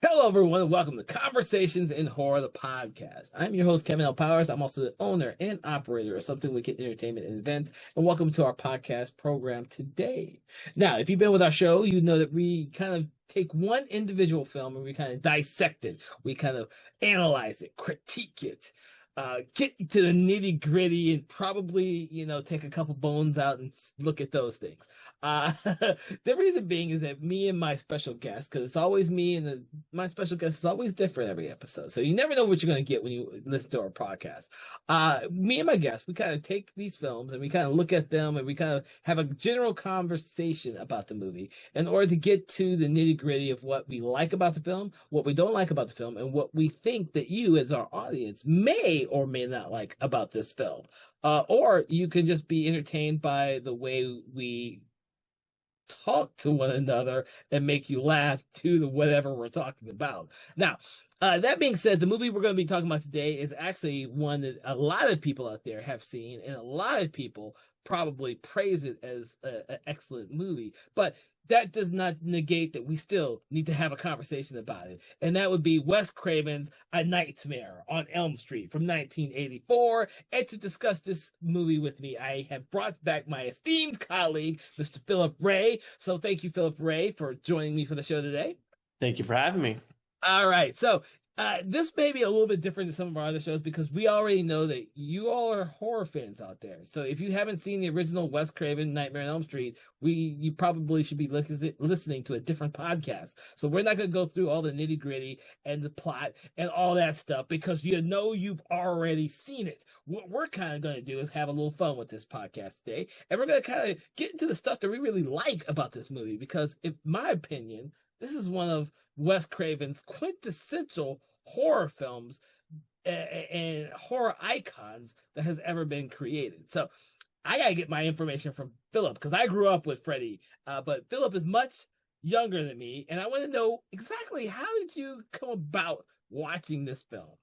Hello, everyone, and welcome to Conversations in Horror, the podcast. I'm your host, Kevin L. Powers. I'm also the owner and operator of Something Wicked Entertainment and Events, and welcome to our podcast program today. Now, if you've been with our show, you know that we kind of take one individual film and we kind of dissect it. We kind of analyze it, critique it, get to the nitty gritty, and probably, take a couple bones out and look at those things. The reason being is that me and my special guest, because it's always me and my special guest is always different every episode. So you never know what you're going to get when you listen to our podcast. Me and my guest, we kind of take these films and we kind of look at them and we kind of have a general conversation about the movie in order to get to the nitty gritty of what we like about the film, what we don't like about the film, and what we think that you as our audience may or may not like about this film. Or you can just be entertained by the way we talk to one another and make you laugh to the whatever we're talking about. Now, that being said, the movie we're going to be talking about today is actually one that a lot of people out there have seen, and a lot of people probably praise it as an excellent movie. But that does not negate that we still need to have a conversation about it. And that would be Wes Craven's A Nightmare on Elm Street from 1984. And to discuss this movie with me, I have brought back my esteemed colleague, Mr. Philip Ray. So thank you, Philip Ray, for joining me for the show today. Thank you for having me. All right. So this may be a little bit different than some of our other shows because we already know that you all are horror fans out there. So if you haven't seen the original Wes Craven Nightmare on Elm Street, you probably should be listening to a different podcast. So we're not going to go through all the nitty gritty and the plot and all that stuff because you've already seen it. What we're kind of going to do is have a little fun with this podcast today. And we're going to kind of get into the stuff that we really like about this movie because, in my opinion, this is one of Wes Craven's quintessential horror films and horror icons that has ever been created. So I gotta get my information from Philip because I grew up with Freddy, but Philip is much younger than me, and I want to know exactly how did you come about watching this film?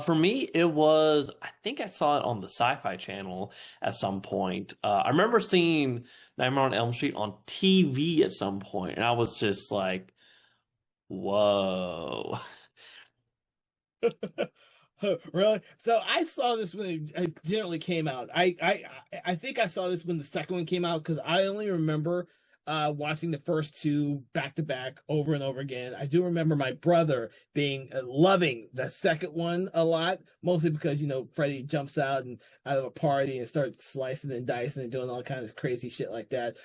For me, I think I saw it on the Sci-Fi Channel at some point. I remember seeing Nightmare on Elm Street on TV at some point, and I was just like, whoa. Really? So I saw this when it generally came out. I think I saw this when the second one came out because I only remember watching the first two back to back over and over again. I do remember my brother being loving the second one a lot, mostly because Freddy jumps out of a party and starts slicing and dicing and doing all kinds of crazy shit like that.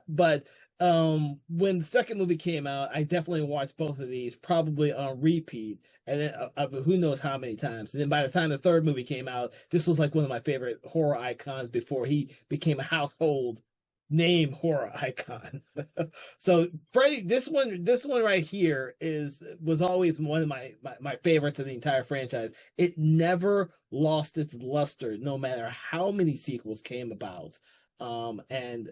But when the second movie came out, I definitely watched both of these probably on repeat, and then who knows how many times. And then by the time the third movie came out, this was like one of my favorite horror icons before he became a household name horror icon. So Freddy, this one right here was always one of my favorites of the entire franchise. It never lost its luster, no matter how many sequels came about. And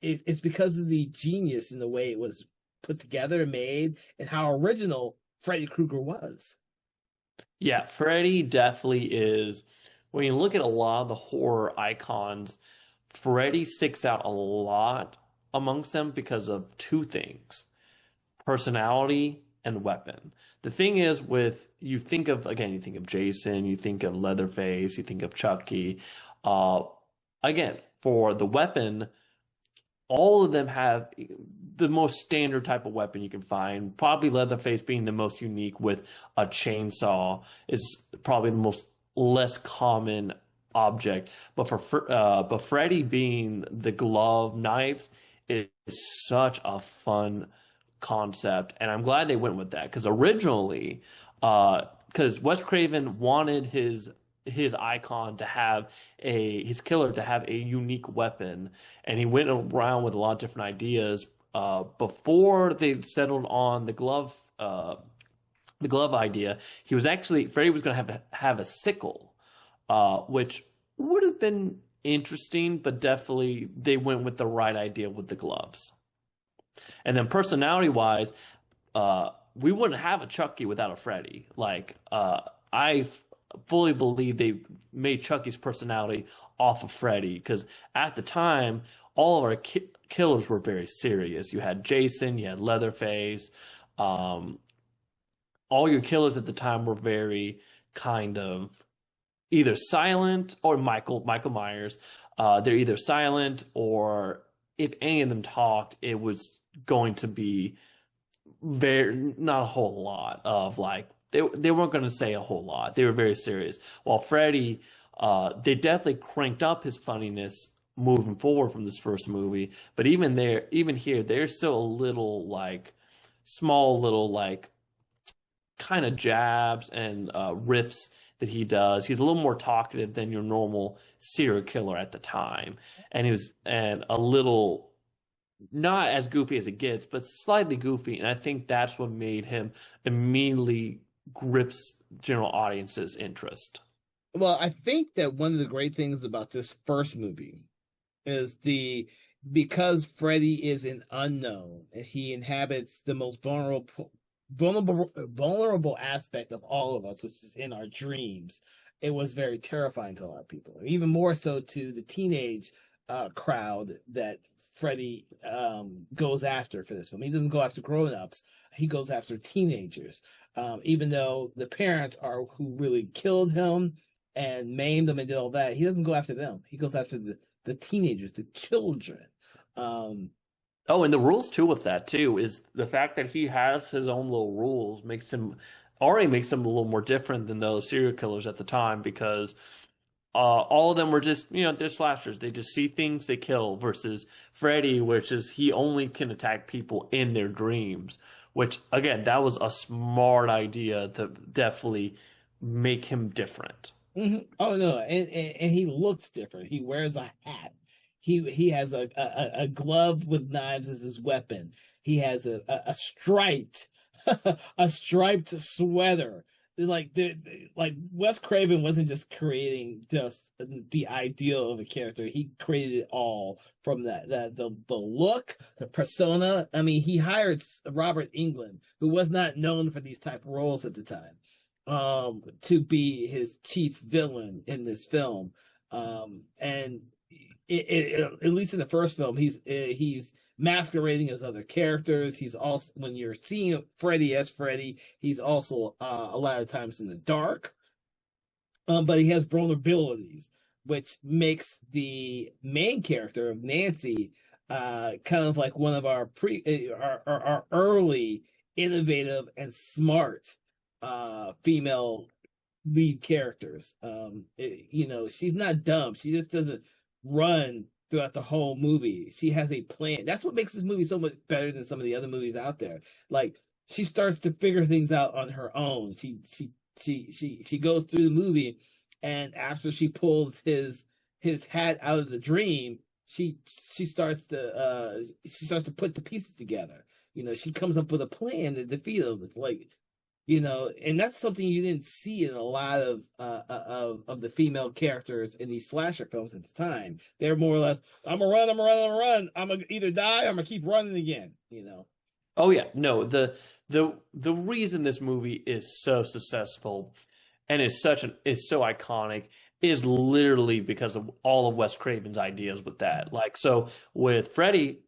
it's because of the genius in the way it was put together and made, and how original Freddy Krueger was. Yeah, Freddy definitely is. When you look at a lot of the horror icons, Freddy sticks out a lot amongst them because of two things: personality and weapon. The thing is, you think of Jason, you think of Leatherface, you think of Chucky. Again, for the weapon, all of them have the most standard type of weapon you can find. Probably Leatherface being the most unique with a chainsaw is probably the most less common object. But but Freddy being the glove knives is such a fun concept, and I'm glad they went with that because originally, because Wes Craven wanted his icon to have his killer to have a unique weapon, and he went around with a lot of different ideas before they settled on the glove idea. Freddy was going to have a sickle, which would have been interesting, but definitely they went with the right idea with the gloves. And then personality wise, we wouldn't have a Chucky without a Freddy. I fully believe they made Chucky's personality off of Freddy because at the time, all of our killers were very serious. You had Jason, you had Leatherface, Um, all your killers at the time were very kind of either silent or Michael Myers. They're either silent or if any of them talked, it was going to be very not a whole lot of like they weren't going to say a whole lot. They were very serious. While Freddy, they definitely cranked up his funniness moving forward from this first movie. But even there, even here, there's still a little like small little like kind of jabs and riffs that he does. He's a little more talkative than your normal serial killer at the time, and he was and a little not as goofy as it gets, but slightly goofy. And I think that's what made him immediately grips general audience's interest. Well, I think that one of the great things about this first movie is the because Freddy is an unknown and he inhabits the most vulnerable aspect of all of us, which is in our dreams. It was very terrifying to a lot of people, even more so to the teenage crowd that Freddy goes after for this film. He doesn't go after grown-ups; he goes after teenagers. Even though the parents are who really killed him and maimed him and did all that, he doesn't go after them. He goes after the teenagers, the children. Um, Oh, and the rules too with that too is the fact that he has his own little rules makes him a little more different than those serial killers at the time because all of them were just, they're slashers. They just see things, they kill, versus Freddy, which is he only can attack people in their dreams, which, again, that was a smart idea to definitely make him different. Oh no, and he looks different. He wears a hat. He has a glove with knives as his weapon. He has a striped a striped sweater. Like Wes Craven wasn't just creating just the ideal of a character. He created it all from the look, the persona. I mean, he hired Robert Englund, who was not known for these type of roles at the time, to be his chief villain in this film. And at least in the first film, he's masquerading as other characters. He's also when you're seeing Freddy as Freddy, he's also a lot of times in the dark. But he has vulnerabilities, which makes the main character of Nancy kind of like one of our early innovative and smart female lead characters. She's not dumb. She just doesn't run throughout the whole movie. She has a plan. That's what makes this movie so much better than some of the other movies out there. Like she starts to figure things out on her own. She goes through the movie, and after she pulls his hat out of the dream, she starts to put the pieces together. She comes up with a plan to defeat him. It's like and that's something you didn't see in a lot of the female characters in these slasher films at the time. They're more or less, I'm gonna run, I'm gonna run, I'm gonna run. I'm gonna either die or I'm gonna keep running again. Oh yeah, no, the reason this movie is so successful and is so iconic is literally because of all of Wes Craven's ideas with that. Like so with Freddy,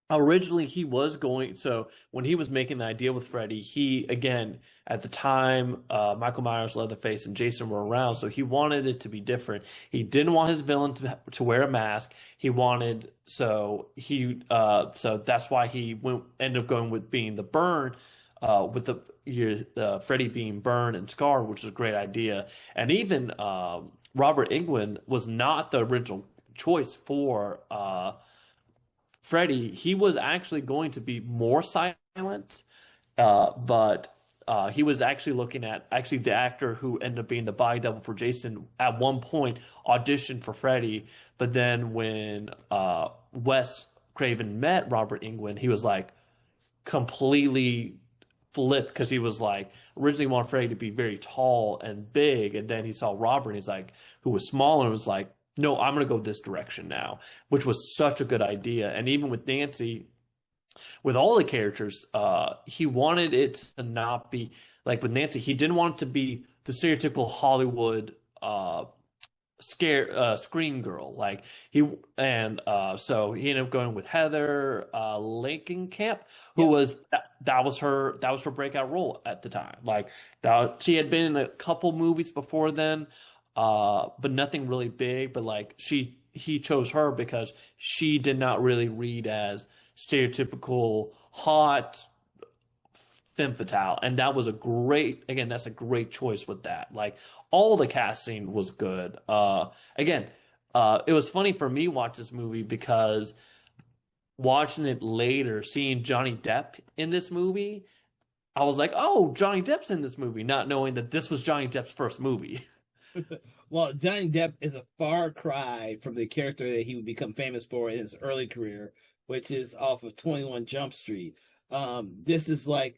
originally he was going so when he was making the idea with Freddy, he again at the time Michael Myers, Leatherface, and Jason were around, so he wanted it to be different. He didn't want his villain to wear a mask. He wanted so that's why he ended up going with being the burn with the Freddy being burned and scarred, which is a great idea. And even Robert Englund was not the original choice for Freddy. He was actually going to be more silent, but he was actually looking at the actor who ended up being the body double for Jason at one point auditioned for Freddy, but then when Wes Craven met Robert Englund, he was like completely flipped because he was like originally wanted Freddy to be very tall and big, and then he saw Robert and he's like who was smaller and was like, no, I'm going to go this direction now, which was such a good idea. And even with Nancy, with all the characters, he wanted it to not be like with Nancy, he didn't want it to be the stereotypical Hollywood screen girl. Like so he ended up going with Heather Langenkamp, who Yeah. was that was her breakout role at the time. Like that, she had been in a couple movies before then, but nothing really big. But like he chose her because she did not really read as stereotypical hot femme fatale, and that was a great, again, that's a great choice with that. Like all the casting was good. Again, it was funny for me watch this movie because watching it later, seeing Johnny Depp in this movie, I was like, oh, Johnny Depp's in this movie, not knowing that this was Johnny Depp's first movie. Well, Johnny Depp is a far cry from the character that he would become famous for in his early career, which is off of 21 Jump Street. This is like,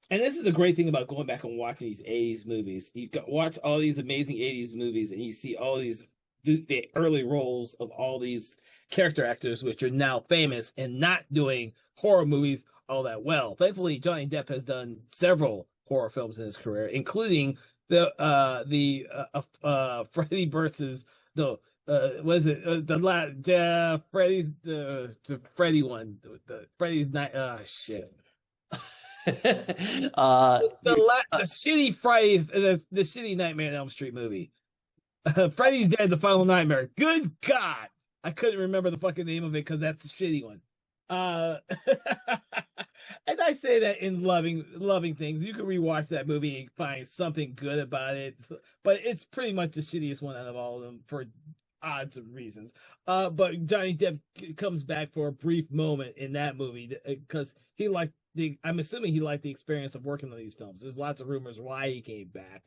and this is the great thing about going back and watching these 80s movies. You watch all these amazing 80s movies and you see all these, the early roles of all these character actors, which are now famous and not doing horror movies all that well. Thankfully, Johnny Depp has done several horror films in his career, including the Freddy versus the was it the last Freddy's the Freddy one, the Freddy's night shit. The shitty Friday, the shitty Nightmare on Elm Street movie. Freddy's Dead, the Final Nightmare. Good God, I couldn't remember the fucking name of it because that's the shitty one. And I say that in loving things. You can rewatch that movie and find something good about it, but it's pretty much the shittiest one out of all of them for odds of reasons. But Johnny Depp comes back for a brief moment in that movie because he liked I'm assuming he liked the experience of working on these films. There's lots of rumors why he came back.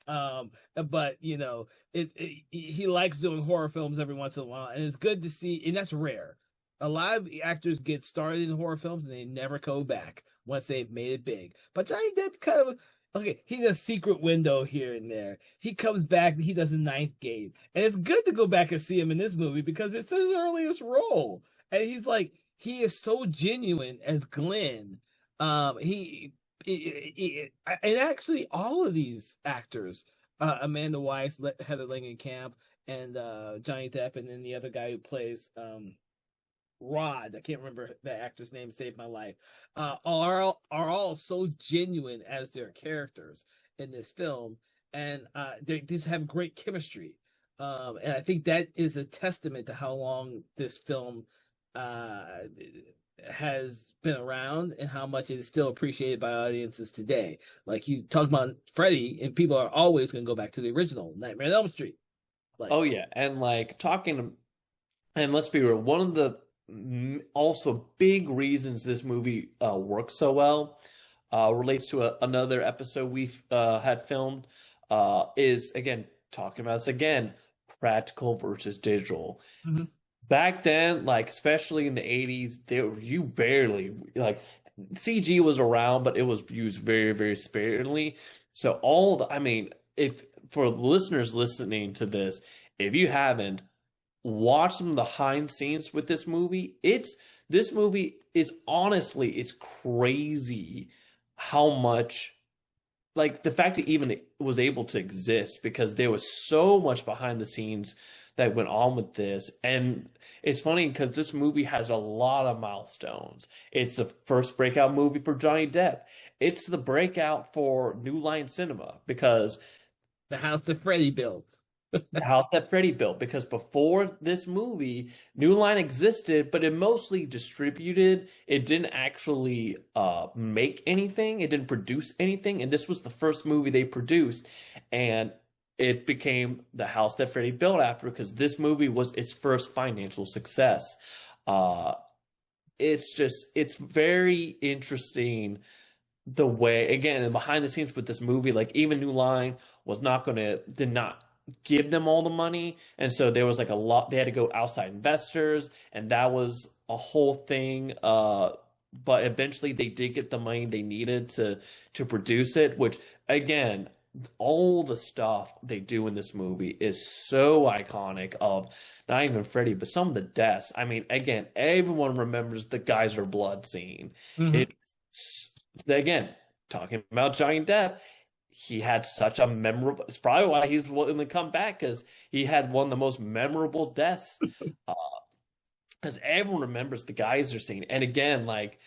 But you know, he likes doing horror films every once in a while, and it's good to see, and that's rare. A lot of actors get started in horror films and they never go back once they've made it big. But Johnny Depp kind of, okay, he does Secret Window here and there. He comes back, he does a Ninth Gate. And it's good to go back and see him in this movie because it's his earliest role. And he's like, he is so genuine as Glenn. And actually all of these actors, Amanda Weiss, Heather Langenkamp, and Johnny Depp, and then the other guy who plays Rod, I can't remember the actor's name, saved my life, are all so genuine as their characters in this film, and they just have great chemistry. And I think that is a testament to how long this film has been around and how much it is still appreciated by audiences today. Like you talk about Freddy, and people are always going to go back to the original Nightmare on Elm Street. Like, oh yeah, and like talking, and let's be real, one of the also big reasons this movie works so well relates to another episode we've had filmed, is again talking about this again, practical versus digital. mm-hmm. Back then, like especially in the 80s, you barely, like, CG was around, but it was used very, very sparingly. So I mean, if for listeners listening to this, if you haven't, watch some of the behind scenes with this movie. This movie is honestly, it's crazy how much, like the fact that even it was able to exist, because there was so much behind the scenes that went on with this. And it's funny because this movie has a lot of milestones. It's the first breakout movie for Johnny Depp. It's the breakout for New Line Cinema, because the house that Freddy built. The house that Freddy built, because before this movie, New Line existed, but it mostly distributed. It didn't actually make anything. It didn't produce anything. And this was the first movie they produced. And it became the house that Freddy built after, because this movie was its first financial success. It's very interesting the way, again, behind the scenes with this movie, like even New Line did not give them all the money, and so there was like a lot, they had to go outside investors, and that was a whole thing, but eventually they did get the money they needed to produce it, which again, all the stuff they do in this movie is so iconic, of not even Freddy, but some of the deaths. I mean, again, everyone remembers the geyser blood scene. Mm-hmm. Again, talking about Johnny Depp, he had such a memorable, it's probably why he's willing to come back, because he had one of the most memorable deaths, because everyone remembers the geyser scene. And again, like,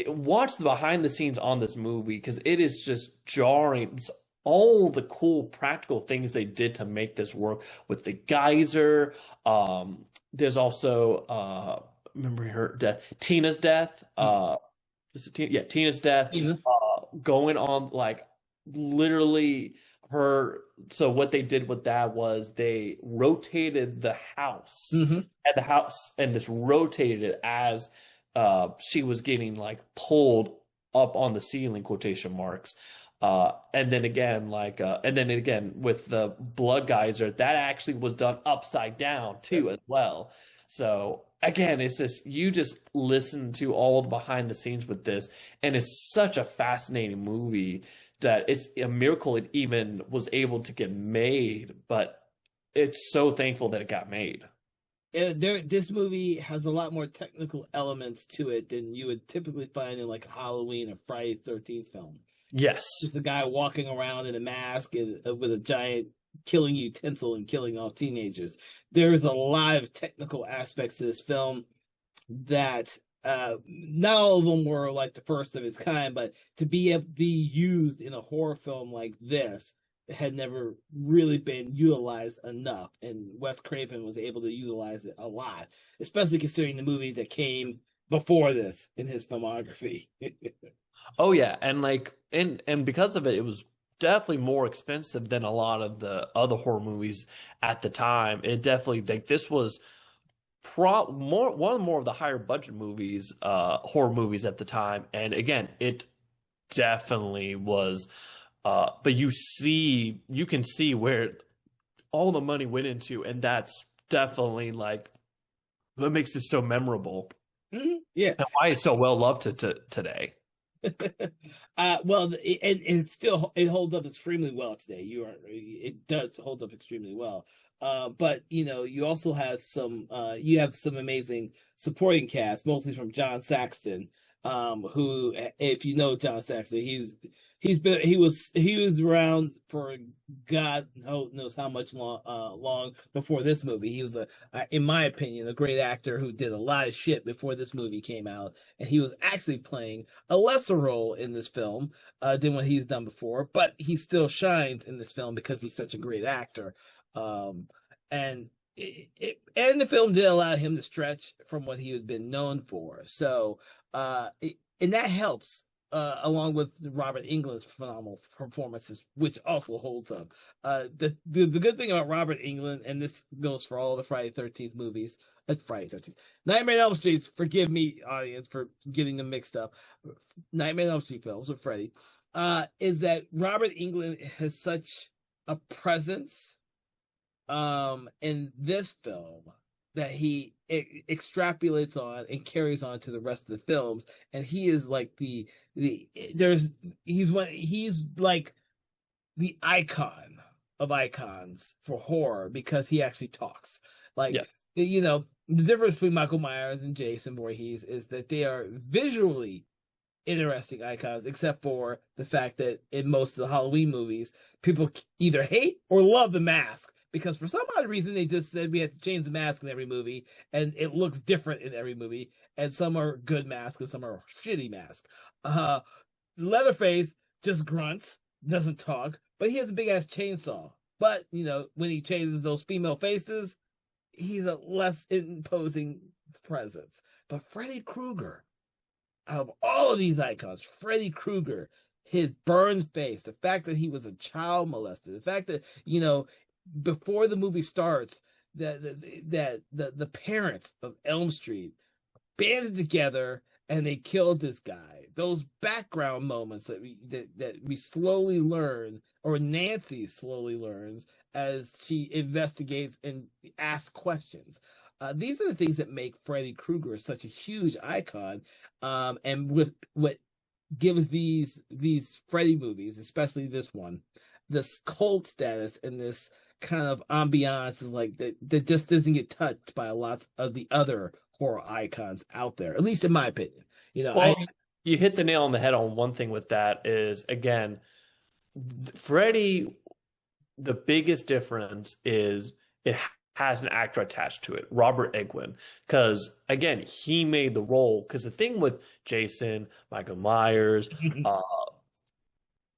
watch the behind the scenes on this movie because it is just jarring. It's all the cool practical things they did to make this work with the geyser. There's also remember her death, Tina's death. Is it Tina? Yeah, Tina's death. Yes. Going on like literally her. So what they did with that was they rotated the house Hmm. at the house and just rotated it as she was getting like pulled up on the ceiling, quotation marks. And then again, and then again with the blood geyser, that actually was done upside down too, as well. So again, it's just you just listen to all the behind the scenes with this, and it's such a fascinating movie that it's a miracle it even was able to get made, but it's so thankful that it got made. This movie has a lot more technical elements to it than you would typically find in like a Halloween or Friday the 13th film. Yes. Just a guy walking around in a mask and with a giant killing utensil and killing all teenagers. There's a lot of technical aspects to this film that not all of them were like the first of its kind, but to be used in a horror film like this had never really been utilized enough, and Wes Craven was able to utilize it a lot, especially considering the movies that came before this in his filmography. Oh yeah, and and because of it, it was definitely more expensive than a lot of the other horror movies at the time. It definitely like this was pro more one of more of the higher budget movies, horror movies at the time. And again, it definitely was. But you can see where all the money went into, and that's definitely like what makes it so memorable Yeah. and why it's so well loved today. Well, and it still it holds up extremely well today. It does hold up extremely well. But you also have some amazing supporting cast, mostly from John Saxon, who, if you know John Saxon, he was around for God knows how much long before this movie. He was in my opinion, a great actor who did a lot of shit before this movie came out, and he was actually playing a lesser role in this film than what he's done before, but he still shines in this film because he's such a great actor. Um, and and the film did allow him to stretch from what he had been known for. So, and that helps. Along with Robert Englund's phenomenal performances, which also holds up. The good thing about Robert Englund, and this goes for all the Friday 13th movies, Friday 13th, Nightmare on Elm Street. Forgive me, audience, for getting them mixed up. Nightmare on Elm Street films with Freddy, is that Robert Englund has such a presence in this film that he extrapolates on and carries on to the rest of the films, and he is like the there's he's like the icon of icons for horror because he actually talks. Like, Yes. the difference between Michael Myers and Jason Voorhees is that they are visually interesting icons, except for the fact that in most of the Halloween movies, people either hate or love the mask because for some odd reason they just said we had to change the mask in every movie, and it looks different in every movie. And some are good masks and some are shitty masks. Uh, Leatherface just grunts, doesn't talk, but he has a big ass chainsaw. But when he changes those female faces, he's a less imposing presence. But Freddy Krueger, out of all of these icons, Freddy Krueger, his burned face, the fact that he was a child molester, the fact that before the movie starts, the parents of Elm Street banded together and they killed this guy. Those background moments that we slowly learn, or Nancy slowly learns as she investigates and asks questions. These are the things that make Freddy Krueger such a huge icon, and with what gives these Freddy movies, especially this one, this cult status and this kind of ambiance is like that just doesn't get touched by a lot of the other horror icons out there, at least in my opinion. I Well, you hit the nail on the head on one thing with that is again, Freddy, the biggest difference is it has an actor attached to it, Robert Englund, because again, he made the role. Because the thing with Jason, Michael Myers, uh,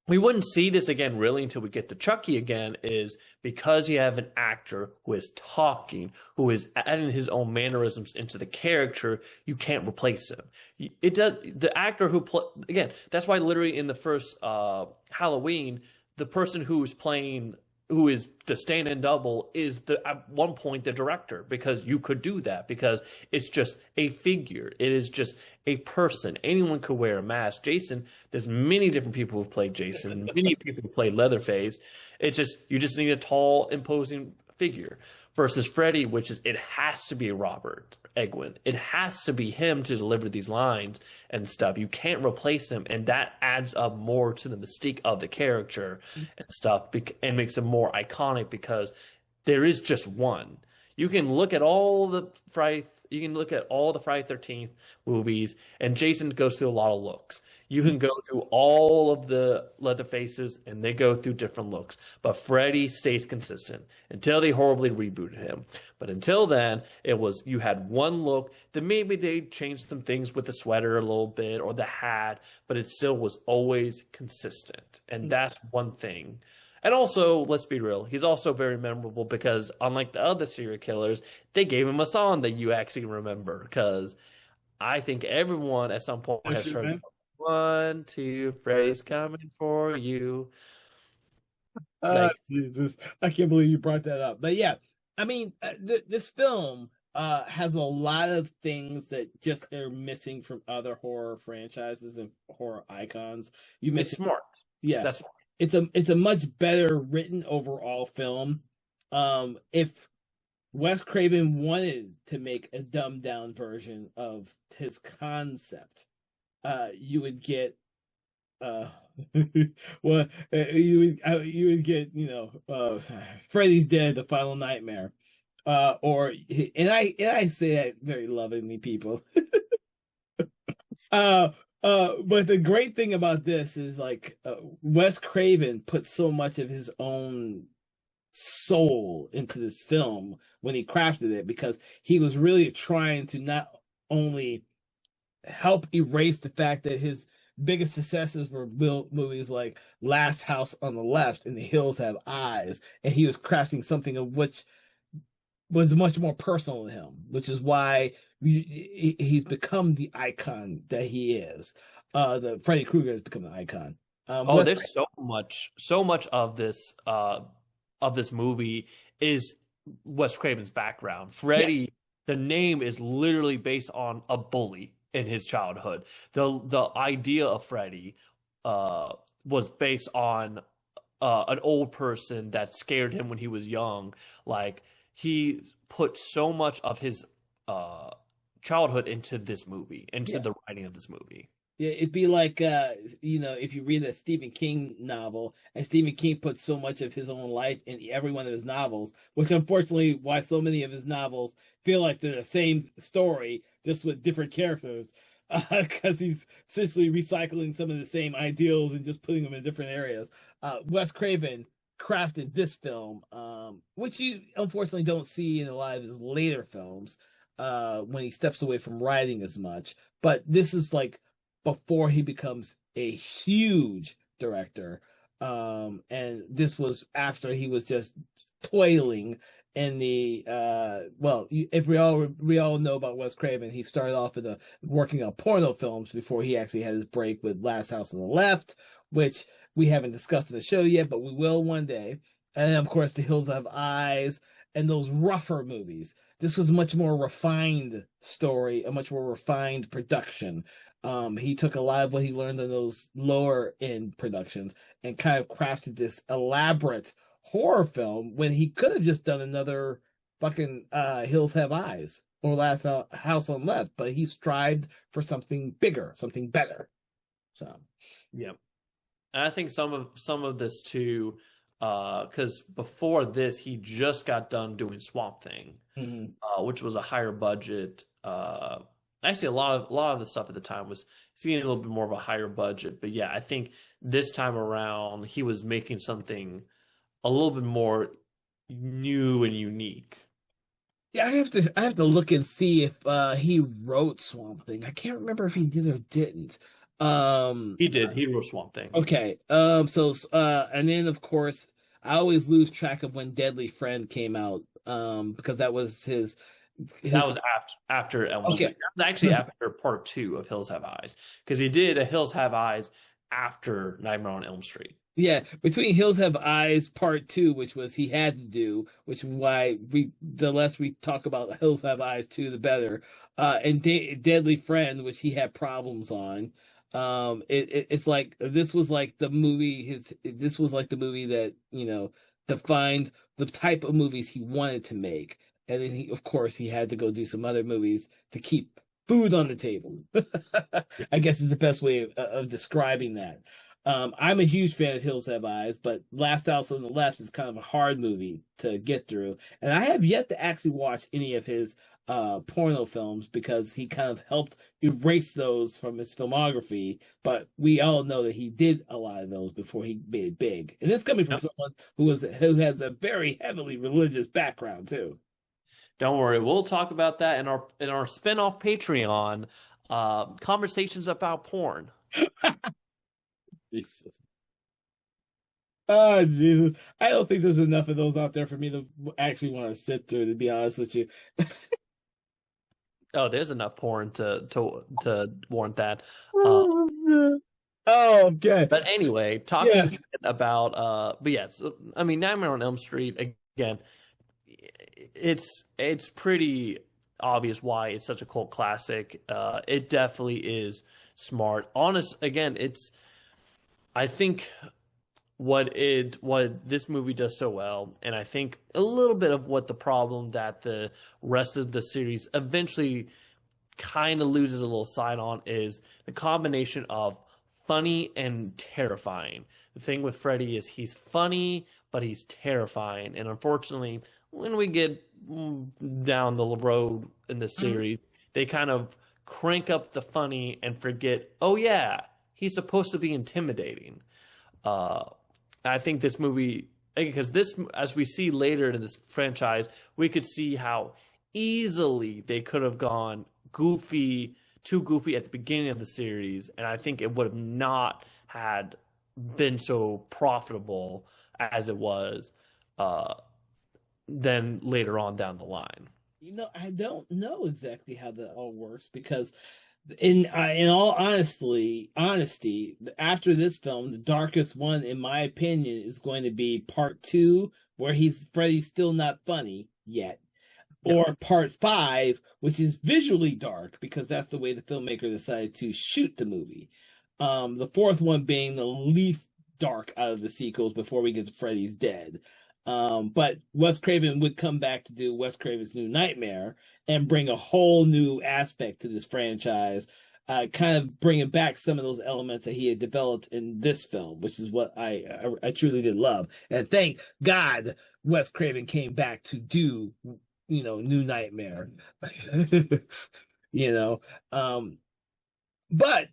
we wouldn't see this again really until we get to Chucky again, is because you have an actor who is talking, who is adding his own mannerisms into the character, you can't replace him. It does the actor who play again, that's why literally in the first Halloween, the person who's playing who is the stand-in double is the at one point the director, because you could do that because it's just a figure. It is just a person. Anyone could wear a mask. Jason, there's many different people who've played Jason, many people who played Leatherface. It's just you just need a tall, imposing figure. Versus Freddy, which is it has to be Robert Englund. It has to be him to deliver these lines and stuff. You can't replace him, and that adds up more to the mystique of the character and stuff, and makes him more iconic because there is just one. You can look at all the Friday. You can look at all the Friday 13th movies, and Jason goes through a lot of looks. You can go through all of the Leatherfaces, and they go through different looks. But Freddy stays consistent until they horribly rebooted him. But until then, it was you had one look. Then maybe they changed some things with the sweater a little bit or the hat, but it still was always consistent. And that's one thing. And also, let's be real, he's also very memorable because unlike the other serial killers, they gave him a song that you actually remember. Because I think everyone at some point has heard 1, 2, Freddy's coming for you. Jesus, I can't believe you brought that up. But yeah, I mean, this film has a lot of things that just are missing from other horror franchises and horror icons. You It's mentioned, smart. yeah, That's smart. It's a much better written overall film. If Wes Craven wanted to make a dumbed down version of his concept, you would get well, you would get Freddy's Dead, the Final Nightmare, or and I say that very lovingly, people. But the great thing about this is like Wes Craven put so much of his own soul into this film when he crafted it, because he was really trying to not only help erase the fact that his biggest successes were movies like Last House on the Left and The Hills Have Eyes, and he was crafting something of which was much more personal to him, which is why he's become the icon that he is. The Freddy Krueger has become an icon. Oh, there's so much of this movie is Wes Craven's background. Freddy, the name is literally based on a bully in his childhood. The idea of Freddy was based on an old person that scared him when he was young. Like he put so much of his childhood into this movie, into the writing of this movie. Yeah, it'd be like if you read a Stephen King novel, and Stephen King puts so much of his own life in every one of his novels, which unfortunately why so many of his novels feel like they're the same story, just with different characters, because he's essentially recycling some of the same ideals and just putting them in different areas. Wes Craven crafted this film, which you unfortunately don't see in a lot of his later films, when he steps away from writing as much. But this is like before he becomes a huge director. And this was after he was just toiling in the if we all know about Wes Craven, he started off working on porno films before he actually had his break with Last House on the Left, which we haven't discussed in the show yet, but we will one day. And then, of course, The Hills Have Eyes and those rougher movies. This was a much more refined story, a much more refined production. He took a lot of what he learned in those lower end productions and kind of crafted this elaborate horror film when he could have just done another fucking Hills Have Eyes or Last House on Left, but he strived for something bigger, something better. So, yeah, and I think some of this too, because before this he just got done doing Swamp Thing, which was a higher budget. Actually, a lot of the stuff at the time was seeing a little bit more of a higher budget. But yeah, I think this time around he was making something a little bit more new and unique. Yeah, I have to look and see if he wrote Swamp Thing. I can't remember if he did or didn't. Um, He did. He wrote Swamp Thing. okay. And then of course I always lose track of when Deadly Friend came out. Because that was That his was after Elm okay. Street. That was actually after part two of Hills Have Eyes, because he did a Hills Have Eyes after Nightmare on Elm Street. Yeah, between Hills Have Eyes Part Two, which was he had to do, which is why the less we talk about Hills Have Eyes Two, the better. And Deadly Friend, which he had problems on. It's like this was like the movie. This was like the movie that defined the type of movies he wanted to make, and then of course, he had to go do some other movies to keep food on the table. I guess is the best way of describing that. I'm a huge fan of Hills Have Eyes, but Last House on the Left is kind of a hard movie to get through. And I have yet to actually watch any of his porno films because he kind of helped erase those from his filmography. But we all know that he did a lot of those before he made it big. And it's coming from Yep. someone who has a very heavily religious background too. Don't worry, we'll talk about that in our spin-off Patreon, conversations about porn. Jesus. Oh, Jesus. I don't think there's enough of those out there for me to actually want to sit through, to be honest with you. Oh, there's enough porn to warrant that. Uh, Oh, man. Oh, okay. but anyway, talking Yes. about but yes, I mean Nightmare on Elm Street again. It's pretty obvious why it's such a cult classic. It definitely is smart. Honest, again, it's I think what this movie does so well, and I think a little bit of what the problem that the rest of the series eventually kind of loses a little sight on is the combination of funny and terrifying. The thing with Freddy is he's funny, but he's terrifying. And unfortunately, when we get down the road in the series, they kind of crank up the funny and forget, oh, yeah, he's supposed to be intimidating. Uh, I think this movie, because this, as we see later in this franchise, we could see how easily they could have gone goofy, too goofy at the beginning of the series, and I think it would have not had been so profitable as it was then later on down the line. I don't know exactly how that all works because in all honesty, after this film, the darkest one, in my opinion, is going to be part two, where Freddy's still not funny yet, Yep. or part five, which is visually dark because that's the way the filmmaker decided to shoot the movie. The fourth one being the least dark out of the sequels before we get to Freddy's Dead. But Wes Craven would come back to do Wes Craven's New Nightmare and bring a whole new aspect to this franchise, kind of bringing back some of those elements that he had developed in this film, which is what I truly did love. And thank God Wes Craven came back to do, New Nightmare. you know, um, but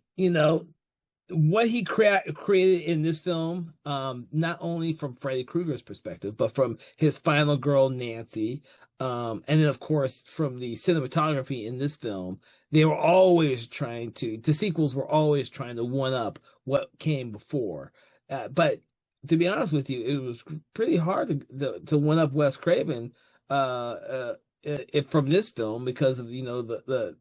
what he created in this film, not only from Freddy Krueger's perspective, but from his final girl, Nancy, and then, of course, from the cinematography in this film, the sequels were always trying to one up what came before. But to be honest with you, it was pretty hard to one up Wes Craven from this film because of, the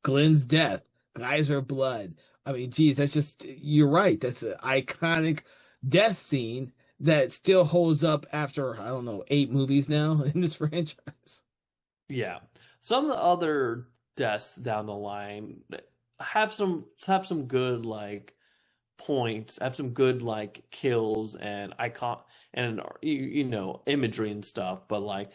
Glenn's death, Geyser Blood. I mean, geez, you're right. That's an iconic death scene that still holds up after, I don't know, 8 movies now in this franchise. Yeah. Some of the other deaths down the line have some good like points, have some good like kills and icon and imagery and stuff. But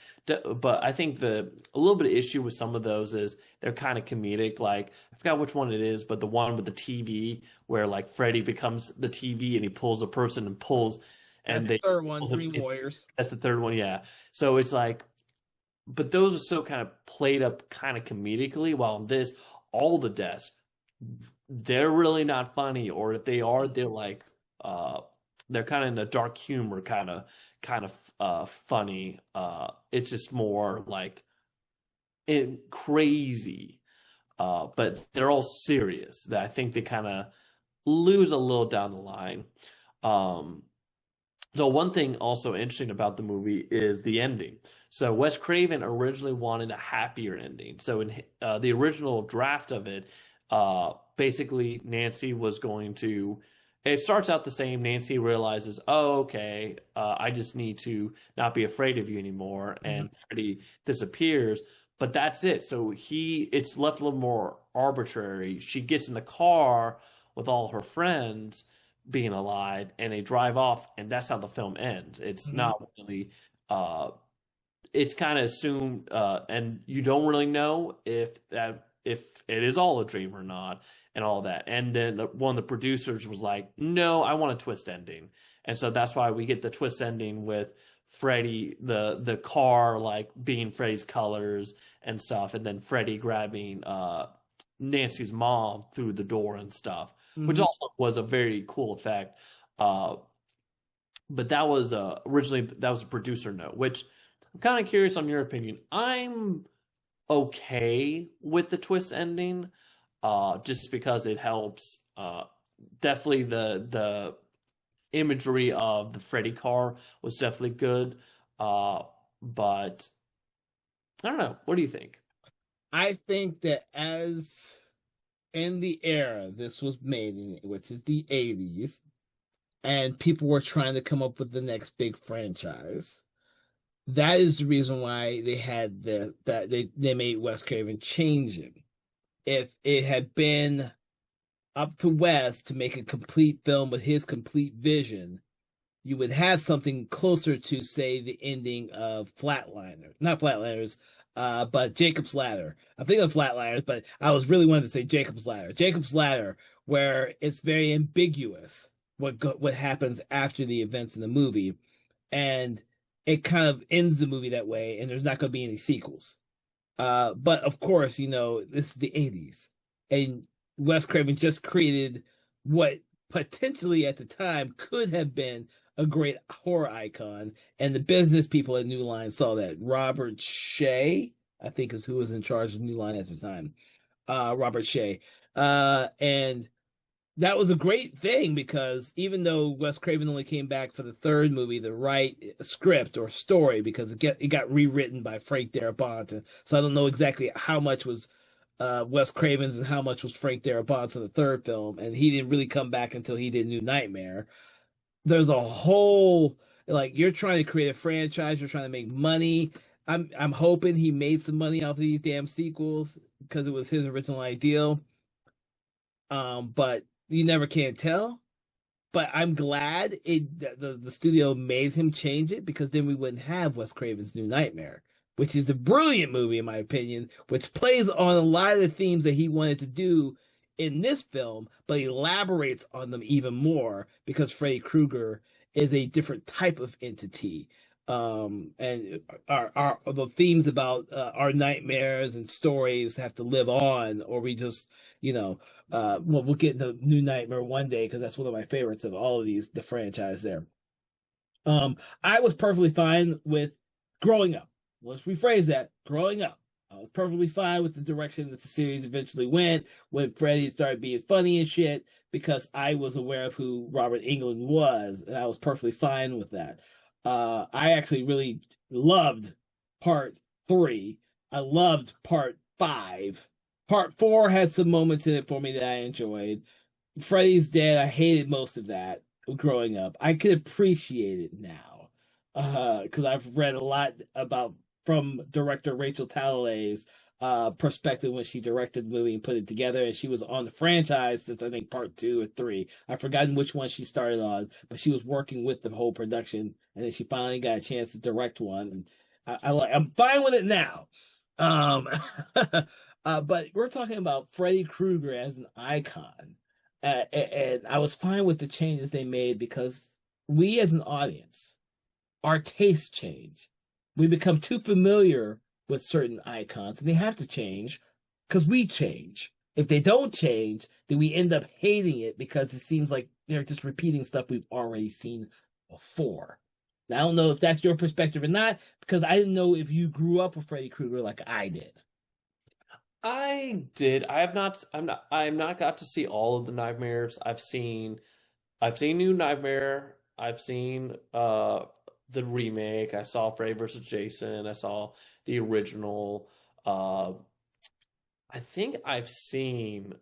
but I think a little bit of issue with some of those is they're kind of comedic. Like I forgot which one it is, but the one with the TV where like Freddy becomes the TV and he pulls a person and pulls That's and the they third one, pulls Dream Warriors. that's the third one, yeah. So it's like, but those are so kind of played up kind of comedically, while in this, all the deaths, they're really not funny, or if they are, they're kind of in the dark humor kind of funny. It's just more like crazy, but they're all serious. That I think they kind of lose a little down the line. Um, so one thing also interesting about the movie is the ending. So Wes Craven originally wanted a happier ending. So in the original draft of it, basically Nancy was going to. It starts out the same. Nancy realizes, oh, okay, I just need to not be afraid of you anymore, and Freddy disappears. But that's it. So it's left a little more arbitrary. She gets in the car with all her friends being alive, and they drive off, and that's how the film ends. It's Mm-hmm. not really uh it's kind of assumed, and you don't really know if it is all a dream or not, and all that. And then one of the producers was like, no, I want a twist ending. And so that's why we get the twist ending with Freddy, the car like being Freddy's colors and stuff, and then Freddy grabbing Nancy's mom through the door and stuff, which Mm-hmm. also was a very cool effect. Uh, but that was originally that was a producer note, which I'm kind of curious on your opinion. I'm okay with the twist ending, just because it helps. Definitely the imagery of the Freddy car was definitely good. But I don't know. What do you think? I think that as in the era this was made in, which is the 80s, and people were trying to come up with the next big franchise. That is the reason why they had they made Wes Craven change it. If it had been up to Wes to make a complete film with his complete vision, you would have something closer to, say, the ending of Flatliner, not Flatliners, but Jacob's Ladder. I'm thinking of Flatliners, but I was really wanting to say Jacob's Ladder. Jacob's Ladder, where it's very ambiguous what happens after the events in the movie, and it kind of ends the movie that way, and there's not going to be any sequels. But of course, this is the 80s, and Wes Craven just created what potentially at the time could have been a great horror icon, and the business people at New Line saw that. Robert Shea, I think, is who was in charge of New Line at the time. Robert Shea. And that was a great thing because even though Wes Craven only came back for the third movie to write a script or story, because it got rewritten by Frank Darabont, so I don't know exactly how much was Wes Craven's and how much was Frank Darabont's in the third film, and he didn't really come back until he did New Nightmare. There's a whole, like, you're trying to create a franchise, you're trying to make money. I'm hoping he made some money off of these damn sequels because it was his original idea. But you never can tell. But I'm glad the studio made him change it, because then we wouldn't have Wes Craven's New Nightmare, which is a brilliant movie in my opinion, which plays on a lot of the themes that he wanted to do in this film, but elaborates on them even more because Freddy Krueger is a different type of entity. And our the themes about our nightmares and stories have to live on, or we just, well, we'll get into New Nightmare one day because that's one of my favorites of all of the franchise there. I was perfectly fine with growing up. Let's rephrase that. Growing up, I was perfectly fine with the direction that the series eventually went when Freddy started being funny and shit, because I was aware of who Robert Englund was, and I was perfectly fine with that. I actually really loved part three. I loved part five. Part four had some moments in it for me that I enjoyed. Freddy's Dead, I hated most of that growing up. I could appreciate it now because I've read a lot about from director Rachel Talalay's perspective when she directed the movie and put it together, and she was on the franchise since I think part two or three. I've forgotten which one she started on, but she was working with the whole production, and then she finally got a chance to direct one. And I'm fine with it now. Um, but we're talking about Freddy Krueger as an icon. And I was fine with the changes they made because we as an audience, our tastes change. We become too familiar with certain icons, and they have to change because we change. If they don't change, then we end up hating it because it seems like they're just repeating stuff we've already seen before. Now, I don't know if that's your perspective or not, because I didn't know if you grew up with Freddy Krueger like I did. I did. I have not. I'm not got to see all of the Nightmares. I've seen New Nightmare. I've seen the remake. I saw Freddy versus Jason. I saw the original. Uh, I think I've seen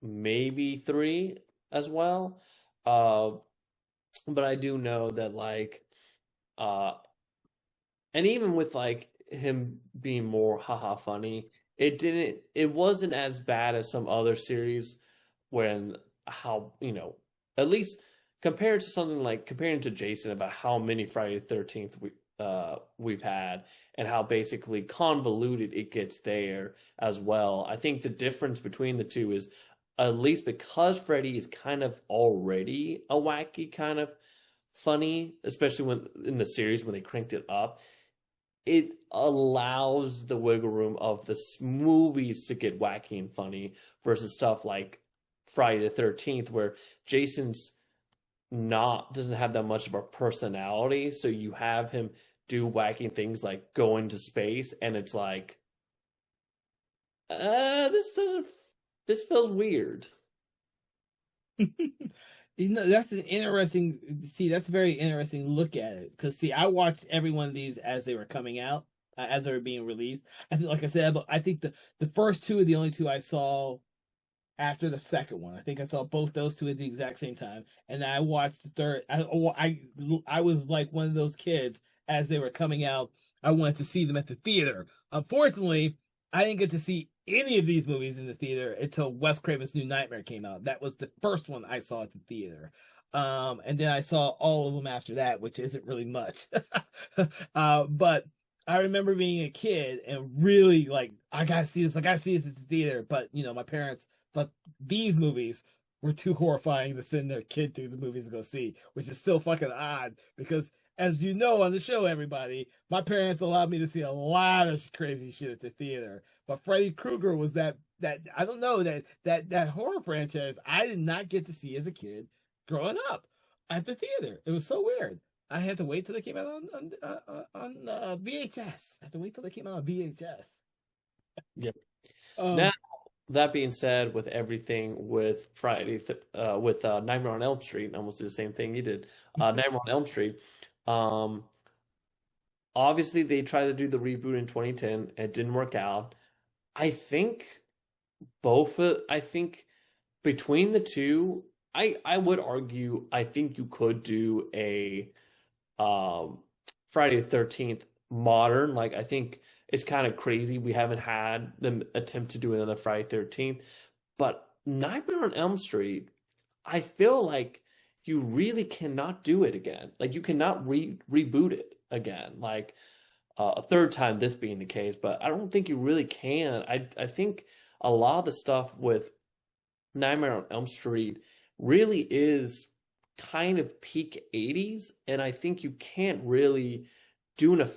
maybe three as well. Uh, but I do know that like uh and even with like him being more haha funny, it wasn't as bad as some other series when how, at least compared to something like comparing to Jason about how many Friday the 13th we've had and how basically convoluted it gets there as well. I think the difference between the two is at least because Freddy is kind of already a wacky kind of funny, especially when in the series when they cranked it up, it allows the wiggle room of the movies to get wacky and funny versus stuff like Friday the 13th, where Jason's not doesn't have that much of a personality. So you have him do wacky things like go into space, and it's like, this doesn't, this feels weird. That's an interesting. See, that's a very interesting look at it. Because see, I watched every one of these as they were coming out, as they were being released. I think, like I said, I think the first two are the only two I saw after the second one. I think I saw both those two at the exact same time, and I watched the third. I was like one of those kids as they were coming out. I wanted to see them at the theater. Unfortunately, I didn't get to see any of these movies in the theater until Wes Craven's New Nightmare came out. That was the first one I saw at the theater. And then I saw all of them after that, which isn't really much. But I remember being a kid and really like, I gotta see this, I gotta see this at the theater. But my parents thought these movies were too horrifying to send their kid to the movies to go see, which is still fucking odd because, as you know on the show, everybody, my parents allowed me to see a lot of crazy shit at the theater. But Freddy Krueger was that I don't know that horror franchise I did not get to see as a kid growing up at the theater. It was so weird. I had to wait till they came out on VHS. I had to wait till they came out on VHS. Yep. Now, Um, that being said, with everything with with Nightmare on Elm Street, I almost did the same thing you did. Nightmare on Elm Street. Um, Obviously, they tried to do the reboot in 2010. It didn't work out. I think I think between the two, I would argue I think you could do a um Friday the 13th modern. Like I think it's kind of crazy we haven't had them attempt to do another Friday 13th, but Nightmare on Elm Street, I feel like you really cannot do it again. Like you cannot reboot it again. Like a third time this being the case, but I don't think you really can. I think a lot of the stuff with Nightmare on Elm Street really is kind of peak 80s, and I think you can't really do an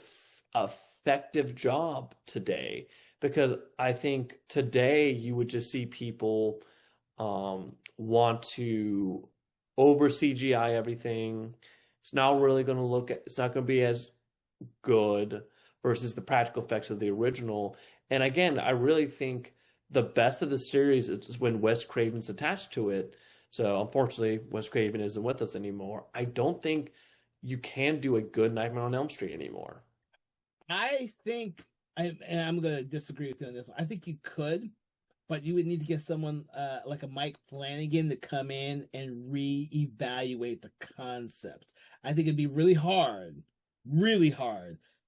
effective job today because I think today you would just see people want to over CGI everything. It's not really going to it's not going to be as good versus the practical effects of the original. And again, I really think the best of the series is when Wes Craven's attached to it. So unfortunately, Wes Craven isn't with us anymore. I don't think you can do a good Nightmare on Elm Street anymore. I think, and I'm going to disagree with you on this one. I think you could, but you would need to get someone like a Mike Flanagan to come in and reevaluate the concept. I think it'd be really hard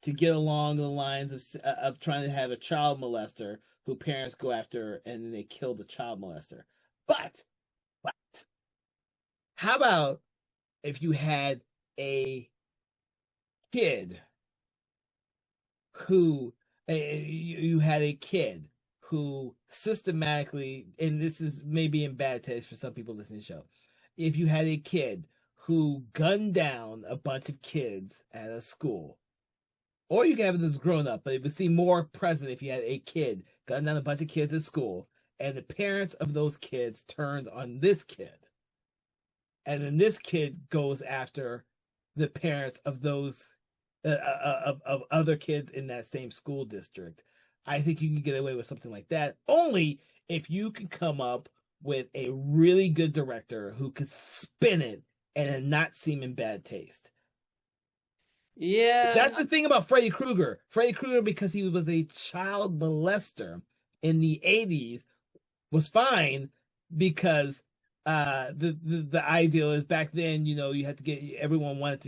to get along the lines of trying to have a child molester who parents go after and then they kill the child molester. But how about if you had a kid who you had a kid who systematically, and this is maybe in bad taste for some people listening to the show, if you had a kid who gunned down a bunch of kids at a school, or you can have this grown up, but it would seem more present if you had a kid gun down a bunch of kids at school, and the parents of those kids turned on this kid, and then this kid goes after the parents of those of other kids in that same school district. I think you can get away with something like that only if you can come up with a really good director who could spin it and it not seem in bad taste. Yeah, That's the thing about Freddy Krueger. Freddy Krueger, because he was a child molester in the 80s, was fine because the ideal is back then, you had to get everyone wanted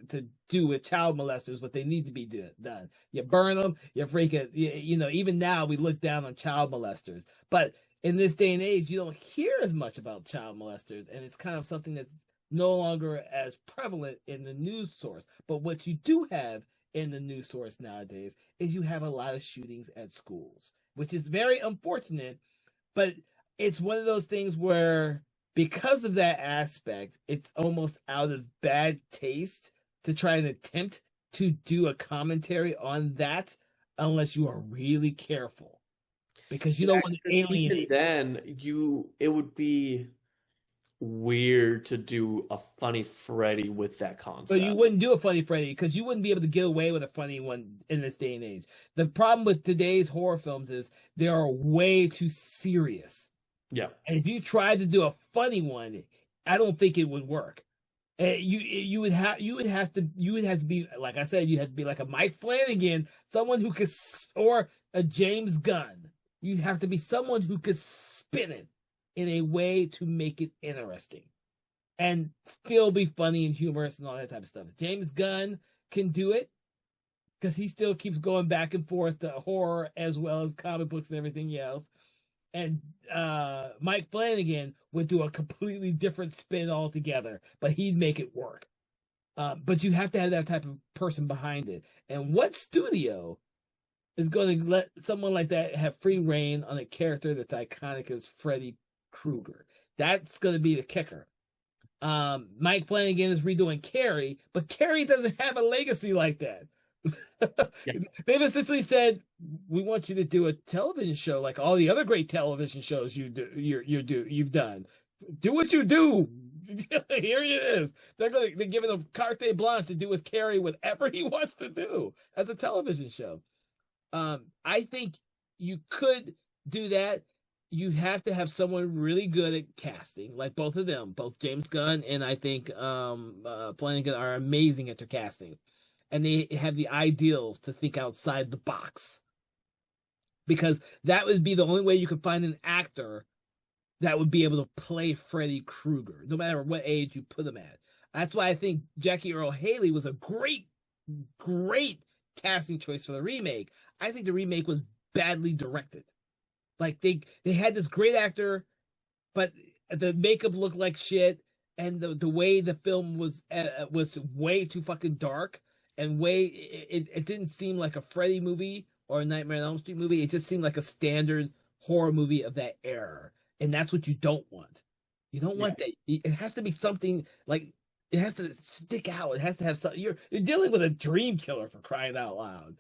to do with child molesters what they need to be done. You burn them, you freaking even now we look down on child molesters. But in this day and age, you don't hear as much about child molesters, and it's kind of something that's no longer as prevalent in the news source. But what you do have in the news source nowadays is you have a lot of shootings at schools, which is very unfortunate, but it's one of those things where because of that aspect, it's almost out of bad taste to try and attempt to do a commentary on that unless you are really careful because you don't want to because even alienate. then, it would be weird to do a funny Freddy with that But you concept. wouldn't do a funny Freddy because you wouldn't be able to get away with a funny one in this day and age. The problem with today's horror films is they are way too serious. Yeah. And if you tried to do a funny one, I don't think it would work. You would have to be, like I said, you have to be like a Mike Flanagan, someone who could, or a James Gunn. You'd have to be someone who could spin it in a way to make it interesting and still be funny and humorous and all that type of stuff. James Gunn can do it because he still keeps going back and forth to horror as well as comic books and everything else. And Mike Flanagan would do a completely different spin altogether, but he'd make it work. But you have to have that type of person behind it. And what studio is going to let someone like that have free reign on a character that's iconic as Freddy Krueger? That's going to be the kicker. Mike Flanagan is redoing Carrie, but Carrie doesn't have a legacy like that. Yeah. They've essentially said, "We want you to do a television show like all the other great television shows you've done. Do what you do." Here it is. They're giving him carte blanche to do with Carrie whatever he wants to do as a television show. I think you could do that. You have to have someone really good at casting, like both of them, both James Gunn and I think Flanagan are amazing at their casting, and they have the ideals to think outside the box because that would be the only way you could find an actor that would be able to play Freddy Krueger, no matter what age you put him at. That's why I think Jackie Earle Haley was a great casting choice for the remake. I think the remake was badly directed. Like they had this great actor, but the makeup looked like shit, and the way the film was way too fucking dark and it didn't seem like a Freddy movie or a Nightmare on Elm Street movie. It just seemed like a standard horror movie of that era, and that's what you don't want. You don't Yeah. want that. It has to be something like it has to stick out. It has to have something. You're dealing with a dream killer for crying out loud,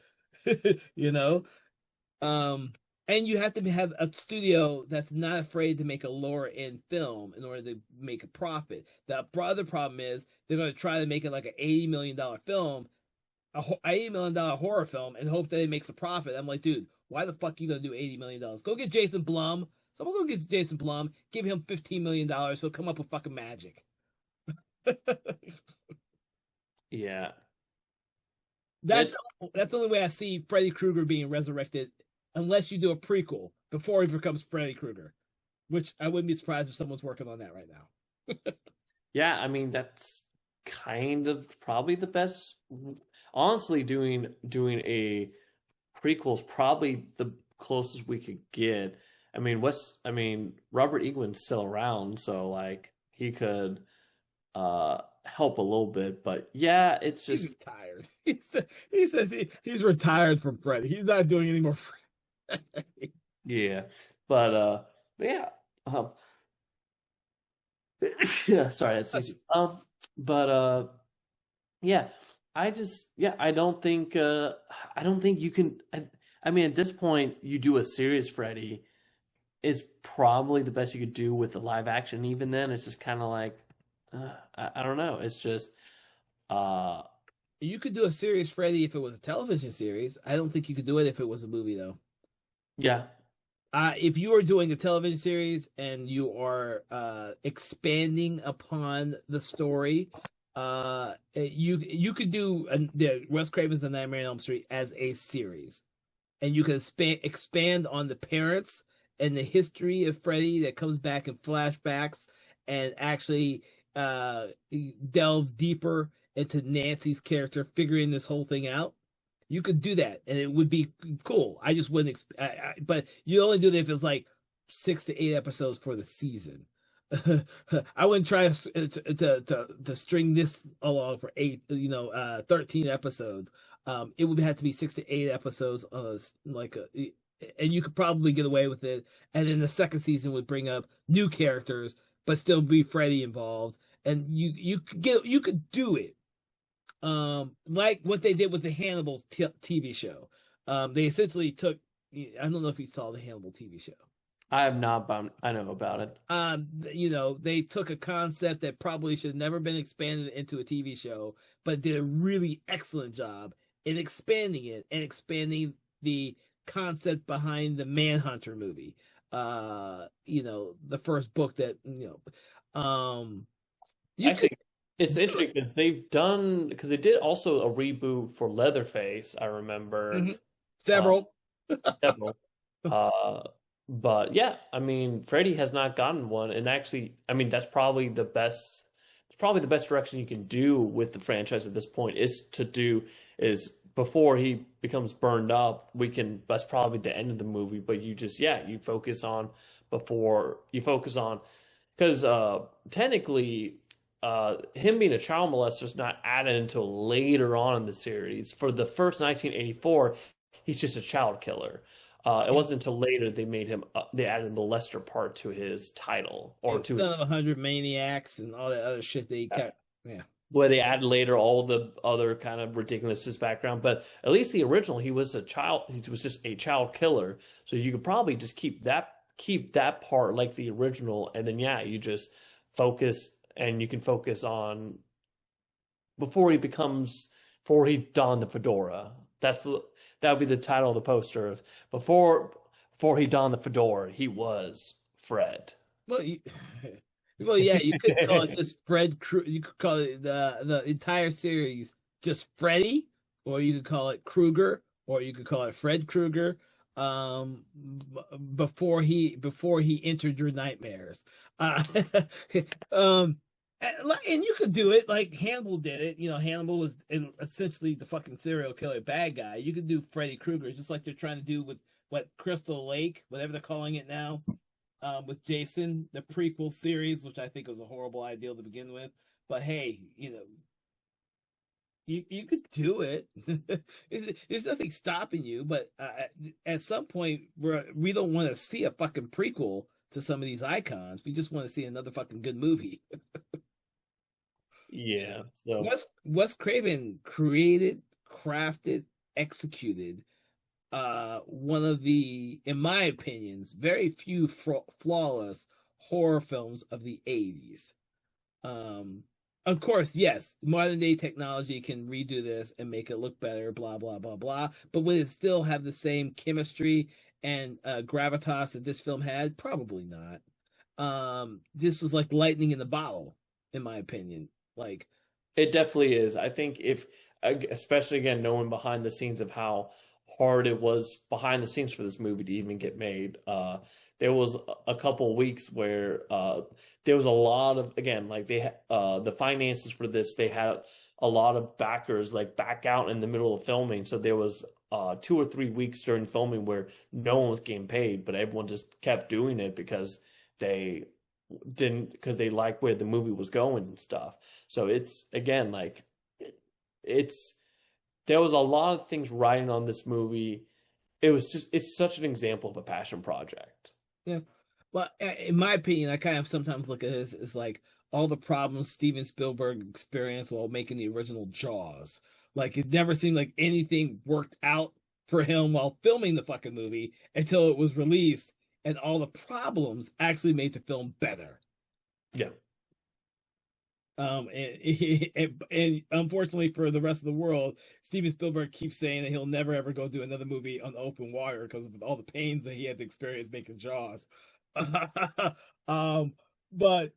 you know. Um, and you have to have a studio that's not afraid to make a lower end film in order to make a profit. The other problem is they're going to try to make it like an $80 million film, $80 million horror film, and hope that it makes a profit. I'm like, dude, why the fuck are you going to do $80 million? Go get Jason Blum. Someone go get Jason Blum. Give him $15 million. He'll come up with fucking magic. Yeah. That's It's that's the only way I see Freddy Krueger being resurrected, unless you do a prequel before he becomes Freddy Krueger, which I wouldn't be surprised if someone's working on that right now. yeah, I mean that's kind of probably the best. Honestly, doing a prequel is probably the closest we could get. I mean Robert England's still around, so like he could help a little bit, but yeah, it's He's just retired. He says he's retired from Freddy. He's not doing any more Freddy. yeah. But yeah. Yeah, sorry, that's easy. But yeah, I don't think you can I mean at this point you do a serious Freddy is probably the best you could do with the live action. Even then it's just kind of like I don't know. It's just uh You could do a serious Freddy if it was a television series. I don't think you could do it if it was a movie though. Yeah. If you are doing a television series and you are expanding upon the story, you could do the Wes Craven's The Nightmare on Elm Street as a series, and you can expand on the parents and the history of Freddy that comes back in flashbacks, and actually delve deeper into Nancy's character, figuring this whole thing out. You could do that, and it would be cool. I just wouldn't, but you only do that if it's like 6 to 8 episodes for the season. I wouldn't try to string this along for 13 episodes. It would have to be 6 to 8 episodes on and you could probably get away with it. And then the second season would bring up new characters, but still be Freddy involved, and you could do it. Like what they did with the Hannibal TV show. They essentially took. I don't know if you saw the Hannibal TV show. I have not, but I know about it. They took a concept that probably should have never been expanded into a TV show, but did a really excellent job in expanding it and expanding the concept behind the Manhunter movie. The first book that Actually, it's interesting because because they did also a reboot for Leatherface, I remember. Mm-hmm. Several. Several. But yeah, I mean, Freddy has not gotten one, and actually, I mean, that's probably the best. It's probably the best direction you can do with the franchise at this point is before he becomes burned up. That's probably the end of the movie, but you focus on because technically, him being a child molester is not added until later on in the series. For the first 1984, he's just a child killer. It wasn't until later they added the molester part to his title son of 100 maniacs and all that other shit they kept. Yeah. Where they add later all the other kind of ridiculousness background, but at least the original, he was just a child killer. So you could probably just keep that part like the original, and then you just focus, and you can focus on before he donned the fedora. That would be the title of the poster of before he donned the fedora, he was Fred. Well, you could call it just Fred. You could call it the entire series just Freddy, or you could call it Krueger, or you could call it Fred Krueger. Before he entered your nightmares, and you could do it like Hannibal did it. Hannibal was essentially the fucking serial killer bad guy. You could do Freddy Krueger, just like they're trying to do with what Crystal Lake, whatever they're calling it now. With Jason, the prequel series, which I think was a horrible idea to begin with. But hey, you could do it. There's nothing stopping you. But at some point, we don't want to see a fucking prequel to some of these icons. We just want to see another fucking good movie. Yeah. So Wes Craven created, crafted, executed one of the, in my opinions, very few flawless horror films of the 80s. Of course, yes, modern day technology can redo this and make it look better, blah, blah, blah, blah. But would it still have the same chemistry and gravitas that this film had? Probably not. This was like lightning in the bottle, in my opinion. Like, it definitely is. I think especially again, knowing behind the scenes of how hard it was behind the scenes for this movie to even get made. There was a couple weeks where there was a lot of, again, like the finances for this, they had a lot of backers like back out in the middle of filming. So there was 2 or 3 weeks during filming where no one was getting paid, but everyone just kept doing it because they liked where the movie was going and stuff. So it's, again, like there was a lot of things riding on this movie. It's such an example of a passion project. Yeah. Well, in my opinion, I kind of sometimes look at this as like all the problems Steven Spielberg experienced while making the original Jaws. Like, it never seemed like anything worked out for him while filming the fucking movie until it was released, and all the problems actually made the film better. Yeah. And unfortunately for the rest of the world, Steven Spielberg keeps saying that he'll never ever go do another movie on open water because of all the pains that he had to experience making Jaws. um, but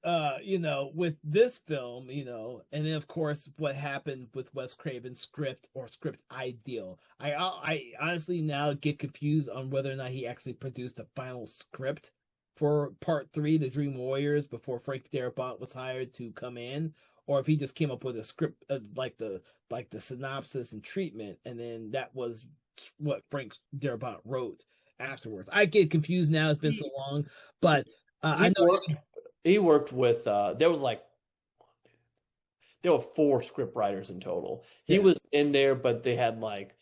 with this film, and then of course what happened with Wes Craven's script or script ideal, I honestly now get confused on whether or not he actually produced a final script for part three, The Dream Warriors, before Frank Darabont was hired to come in, or if he just came up with a script like the synopsis and treatment, and then that was what Frank Darabont wrote afterwards. I get confused now; it's been so long, but I He know. worked. He worked with. There were four script writers in total. He Yeah, was in there, but they had like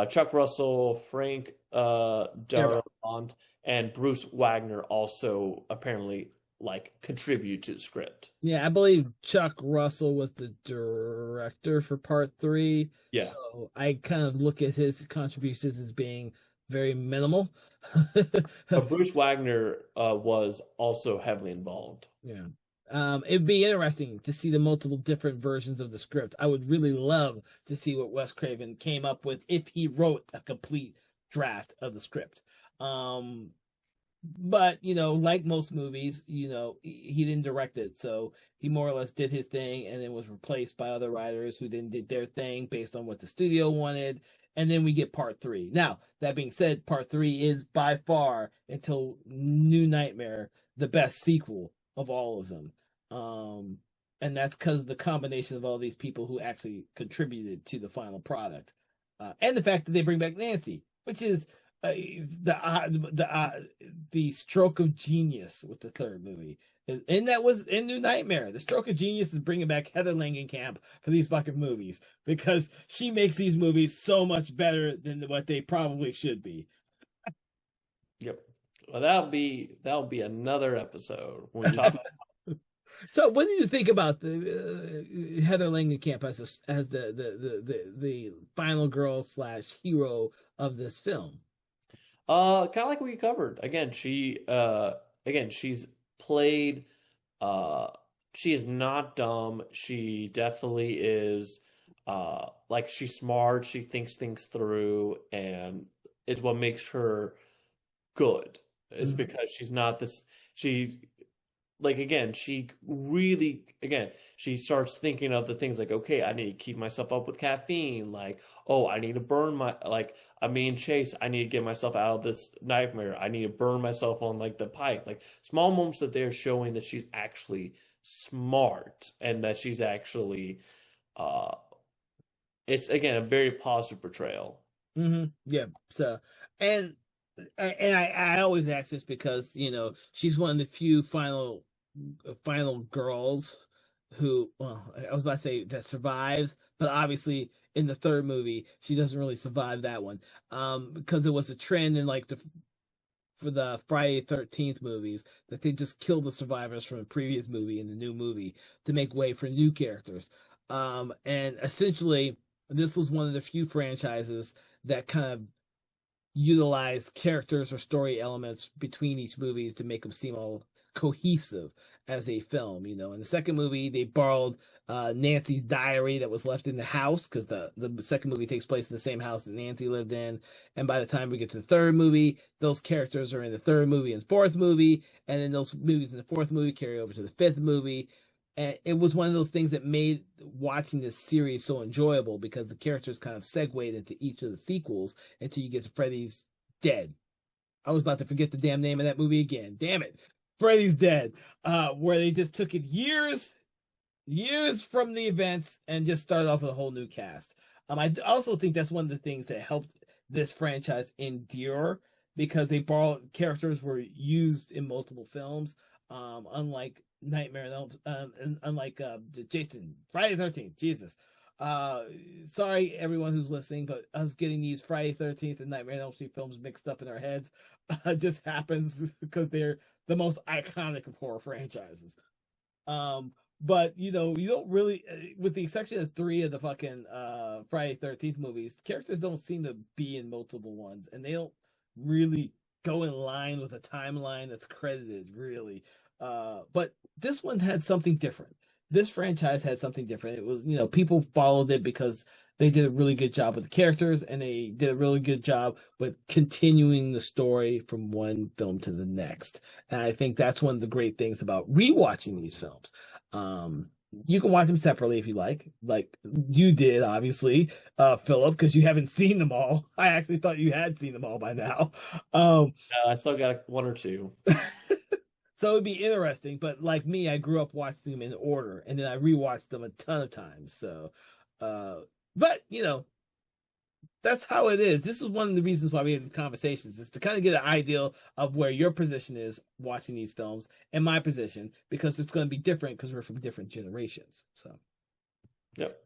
Chuck Russell, Frank Darabont. Darabont, and Bruce Wagner also apparently like contribute to the script. Yeah, I believe Chuck Russell was the director for part three, Yeah. so I kind of look at his contributions as being very minimal. But Bruce Wagner was also heavily involved. Yeah. It'd be interesting to see the multiple different versions of the script. I would really love to see what Wes Craven came up with if he wrote a complete draft of the script. Um, but like most movies, he didn't direct it, so he more or less did his thing and then was replaced by other writers who then did their thing based on what the studio wanted. And then we get part three. Now, that being said, part three is by far, until New Nightmare, the best sequel of all of them. Um, and that's because of the combination of all these people who actually contributed to the final product, and the fact that they bring back Nancy, which is the stroke of genius with the third movie. And that was in New Nightmare. The stroke of genius is bringing back Heather Langenkamp for these fucking movies because she makes these movies so much better than what they probably should be. Yep. Well, that'll be another episode when we talk. So, what do you think about the Heather Langenkamp as the final girl slash hero of this film? Kind of like we covered. Again, she's played uh she is not dumb. She definitely is like she's smart, she thinks things through, and it's what makes her good. Is Mhm. because she's not this she like again, she really again, she starts thinking of the things like, okay, I need to keep myself up with caffeine, like, oh, I need to burn my like I'm being chased, I need to get myself out of this nightmare. I need to burn myself on like the pipe. Like small moments that they're showing that she's actually smart and that she's actually uh it's again a very positive portrayal. Yeah. So, and I always ask this because she's one of the few final girls who, well, I was about to say that survives, but obviously in the third movie she doesn't really survive that one. Because it was a trend in like for the Friday 13th movies that they just kill the survivors from the previous movie in the new movie to make way for new characters. And essentially this was one of the few franchises that kind of utilize characters or story elements between each movies to make them seem all cohesive as a film. In the second movie, they borrowed Nancy's diary that was left in the house because the second movie takes place in the same house that Nancy lived in. And by the time we get to the third movie, those characters are in the third movie and fourth movie, and then those movies in the fourth movie carry over to the fifth movie. And it was one of those things that made watching this series so enjoyable because the characters kind of segued into each of the sequels until you get to Freddy's Dead. I was about to forget the damn name of that movie again. Damn it. Freddy's Dead. Where they just took it years from the events and just started off with a whole new cast. I also think that's one of the things that helped this franchise endure because they borrowed characters were used in multiple films. Unlike Nightmare and unlike Jason Friday 13th. Jesus. Uh, Sorry everyone who's listening, but us getting these Friday 13th and Nightmare on Elm Street films mixed up in our heads just happens because they're the most iconic of horror franchises. Um, but you don't really, with the exception of three of the fucking Friday 13th movies, characters don't seem to be in multiple ones, and they don't really go in line with a timeline that's credited, really. But this one had something different. this franchise had something different. It was, people followed it because they did a really good job with the characters, and they did a really good job with continuing the story from one film to the next. And I think that's one of the great things about rewatching these films. You can watch them separately if you like you did, obviously, Philip, because you haven't seen them all. I actually thought you had seen them all by now. I still got one or two. So it'd be interesting, but like me, I grew up watching them in order, and then I rewatched them a ton of times. So, uh, but that's how it is. This is one of the reasons why we have these conversations, is to kind of get an idea of where your position is watching these films and my position, because it's going to be different because we're from different generations. So, yep.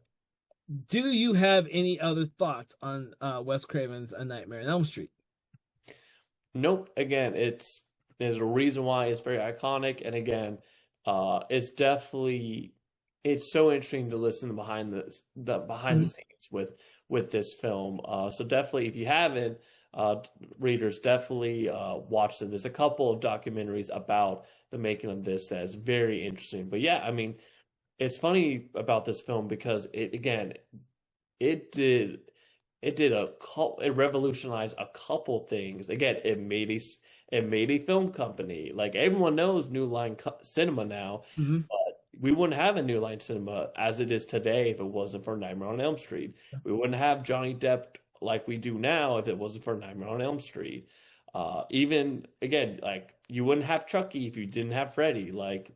Do you have any other thoughts on Wes Craven's A Nightmare on Elm Street? Nope. Again, there's a reason why it's very iconic, and again, it's definitely it's so interesting to listen to behind the scenes with this film. So definitely, if you haven't, readers, definitely watch them. There's a couple of documentaries about the making of this that's very interesting. But yeah, I mean, it's funny about this film because it did it revolutionized a couple things. Again, it made a film company. Like everyone knows New Line Cinema now, Mm-hmm. but we wouldn't have a New Line Cinema as it is today if it wasn't for Nightmare on Elm Street. We wouldn't have Johnny Depp like we do now if it wasn't for Nightmare on Elm Street. Even again, like you wouldn't have Chucky if you didn't have Freddy. Like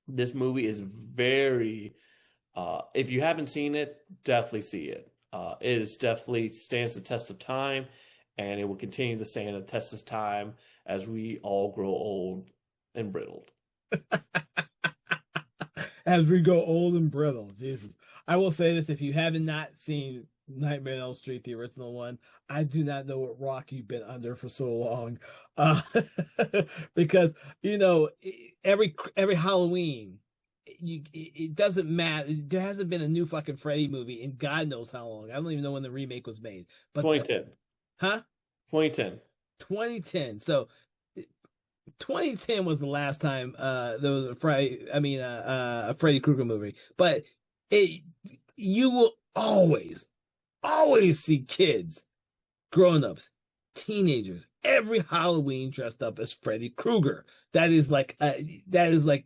this movie is very. If you haven't seen it, definitely see it. It is definitely stands the test of time, and it will continue to stand the test of time as we all grow old and brittled. As we go old and brittle, Jesus. I will say this: if you have not seen Nightmare on Elm Street, the original one, I do not know what rock you've been under for so long, uh, because every Halloween, it doesn't matter. There hasn't been a new fucking Freddy movie in God knows how long. I don't even know when the remake was made. But 2010. Huh? 2010. 2010. So 2010 was the last time there was a Freddy Krueger movie. But you will always see kids, grown-ups, teenagers every Halloween dressed up as Freddy Krueger. That is like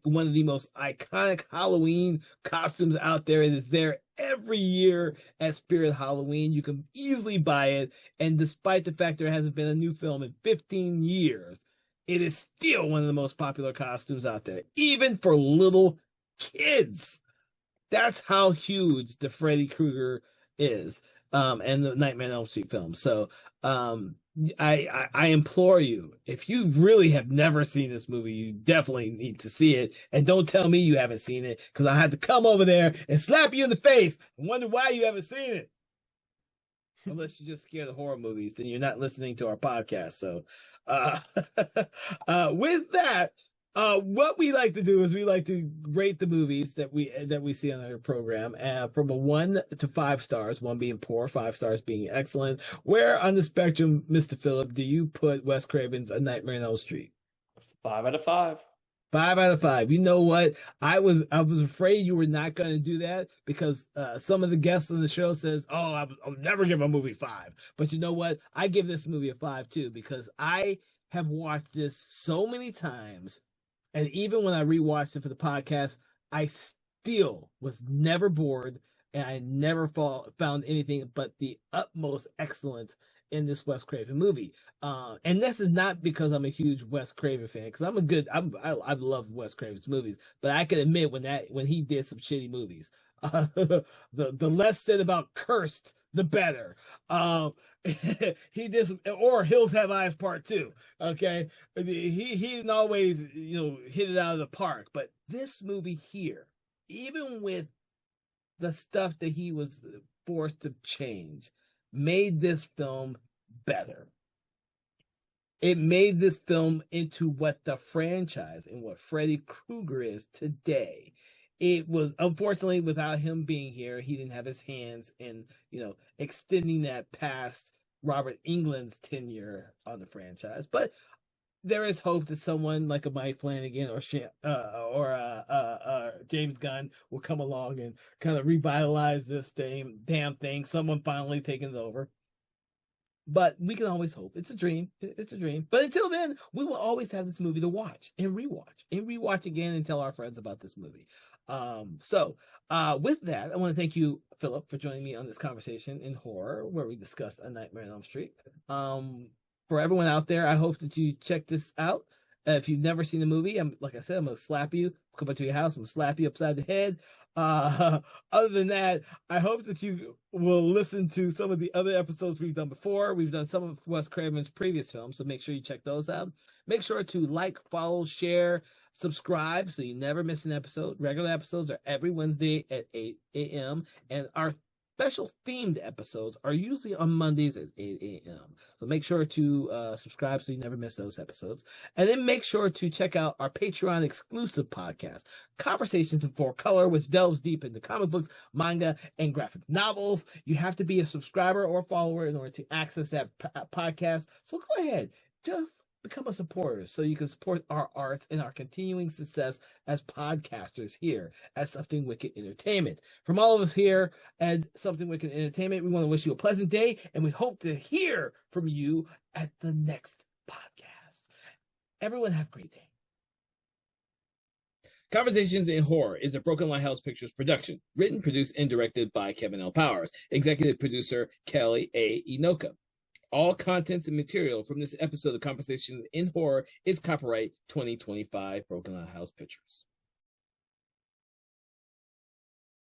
one of the most iconic Halloween costumes out there. It is there every year at Spirit Halloween. You can easily buy it, and despite the fact there hasn't been a new film in 15 years, it is still one of the most popular costumes out there, even for little kids. That's how huge the Freddy Krueger is, and the Nightmare on Elm Street film. So, I implore you, if you really have never seen this movie, you definitely need to see it. And don't tell me you haven't seen it, because I had to come over there and slap you in the face and wonder why you haven't seen it. Unless you're just scared of horror movies, then you're not listening to our podcast. So, uh, with that, what we like to do is we like to rate the movies that we see on our program, from a 1 to 5 stars, 1 being poor, 5 stars being excellent. Where on the spectrum, Mr. Phillip, do you put Wes Craven's A Nightmare on Elm Street? 5 out of 5. 5 out of 5. You know what? I was afraid you were not going to do that, because some of the guests on the show says, "Oh, I'll never give a movie 5." But you know what? I give this movie a 5 too, because I have watched this so many times, and even when I rewatched it for the podcast, I still was never bored, and I never found anything but the utmost excellence in this Wes Craven movie. And this is not because I'm a huge Wes Craven fan, because I love Wes Craven's movies, but I can admit when he did some shitty movies, the less said about Cursed, the better. He did some, or Hills Have Eyes Part 2. Okay, he didn't always hit it out of the park, but this movie here, even with the stuff that he was forced to change, made this film better. It made this film into what the franchise and what Freddy Krueger is today. It was, unfortunately, without him being here, he didn't have his hands in, extending that past Robert Englund's tenure on the franchise. But there is hope that someone like a Mike Flanagan or James Gunn will come along and kind of revitalize this damn thing. Someone finally taking it over. But we can always hope. It's a dream. It's a dream. But until then, we will always have this movie to watch and rewatch again and tell our friends about this movie. With that, I want to thank you, Philip, for joining me on this conversation in horror where we discussed A Nightmare on Elm Street. For everyone out there, I hope that you check this out. If you've never seen the movie, like I said, I'm going to slap you. Come back to your house. I'm going to slap you upside the head. Other than that, I hope that you will listen to some of the other episodes we've done before. We've done some of Wes Craven's previous films, so make sure you check those out. Make sure to like, follow, share, subscribe so you never miss an episode. Regular episodes are every Wednesday at 8 a.m. and our special themed episodes are usually on Mondays at 8 a.m. So make sure to subscribe so you never miss those episodes. And then make sure to check out our Patreon exclusive podcast, Conversations in 4Color, which delves deep into comic books, manga, and graphic novels. You have to be a subscriber or follower in order to access that podcast. So go ahead, just become a supporter so you can support our arts and our continuing success as podcasters here at Something Wicked Entertainment. From all of us here at Something Wicked Entertainment, we want to wish you a pleasant day, and we hope to hear from you at the next podcast. Everyone have a great day. Conversations in Horror is a Broken Lighthouse Pictures production, written, produced, and directed by Kevin L. Powers, executive producer Kelly A. Inoka. All contents and material from this episode of Conversations in Horror is copyright 2025 Broken Lighthouse Pictures.